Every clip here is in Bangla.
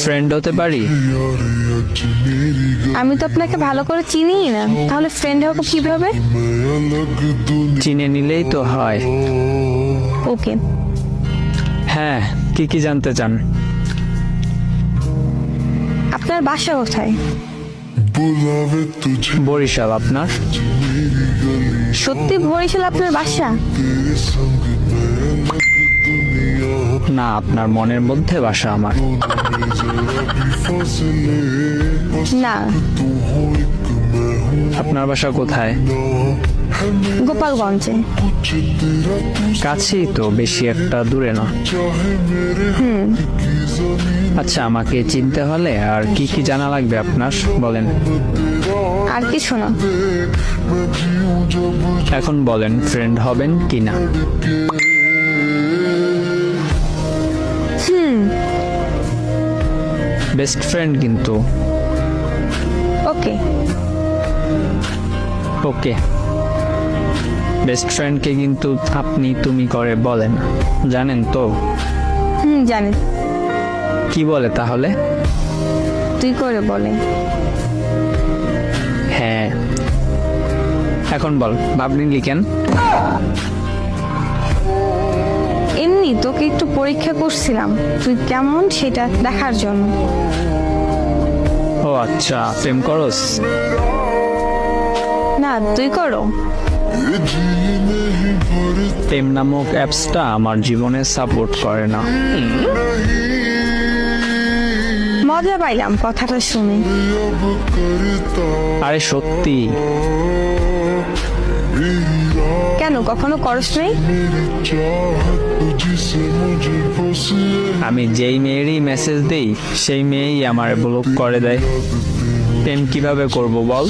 ফ্রেন্ড হতে পারি? আমি তো আপনাকে ভালো করে চিনিই না, তাহলে ফ্রেন্ড হবো কিভাবে? চিনে নিলেই তো হয়। ওকে, হ্যাঁ, কি কি জানতে চান? আপনার বাসা কোথায়? বরিশাল। আপনার? সত্যি বরিশাল আপনার বাসা? না, আপনার মনের মধ্যে বাসা আমার। না, আপনার বাসা কোথায়? গোপালগঞ্জে। কাছেই তো, বেশি একটা দূরে না। আচ্ছা, আমাকে চিনতে হলে আর কি কি জানা লাগবে আপনার, বলেন। আর কিছু না। এখন বলেন, ফ্রেন্ড হবেন কি না? বেস্ট ফ্রেন্ড কিন্তু। ওকে। ওকে। বেস্ট ফ্রেন্ডকে কিন্তু আপনি তুমি করে বলেন, জানেন তো? জানি। কি বলে তাহলে? তুই করে বলে। হ্যাঁ। এখন বল, ভাবনি লিখেন। এমনি তোকে একটু পরীক্ষা করছিলাম তুই কেমন সেটা দেখার জন্য। ও আচ্ছা, প্রেম করস? না, তুই করো। প্রেম নামক অ্যাপসটা আমার জীবনে সাপোর্ট করে না। মজা পাইলাম কথাটা শুনে। আরে সত্যি। কেন, কখনো করস নাই? আমি যেই মেয়েরই মেসেজ দেই সেই মেয়েই আমার ব্লক করে দেয়। প্রেম কিভাবে করব বল?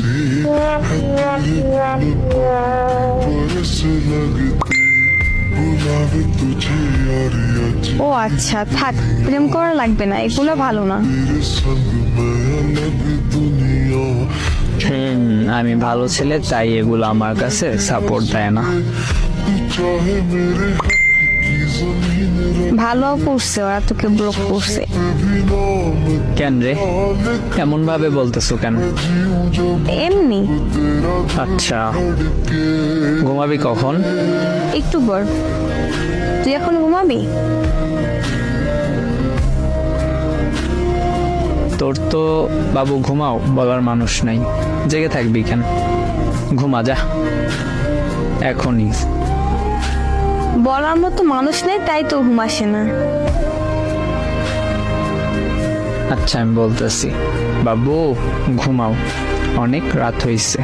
ও আচ্ছা, থাক, প্রেম করা লাগবে না, এগুলো ভালো না। আমি ভালো ছেলে, তাই এগুলো আমার কাছে সাপোর্ট দেয় না। ভালো করছে, ওরা তোকে ব্লক করছে। কেন রে, এমন ভাবে বলতেছো কেন? এমনি। আচ্ছা, ঘুমাবি কখন? একটু পর। তুই এখন ঘুমাবি? তোর তো বাবু ঘুমাও বলার মানুষ নাই, জেগে থাকবি কেন? ঘুমা যা এখনই। বলার মতো মানুষ নেই, তাই তো ঘুম আসে না। আচ্ছা, আমি বলতেছি, বাবু ঘুমাও, অনেক রাত হয়েছে।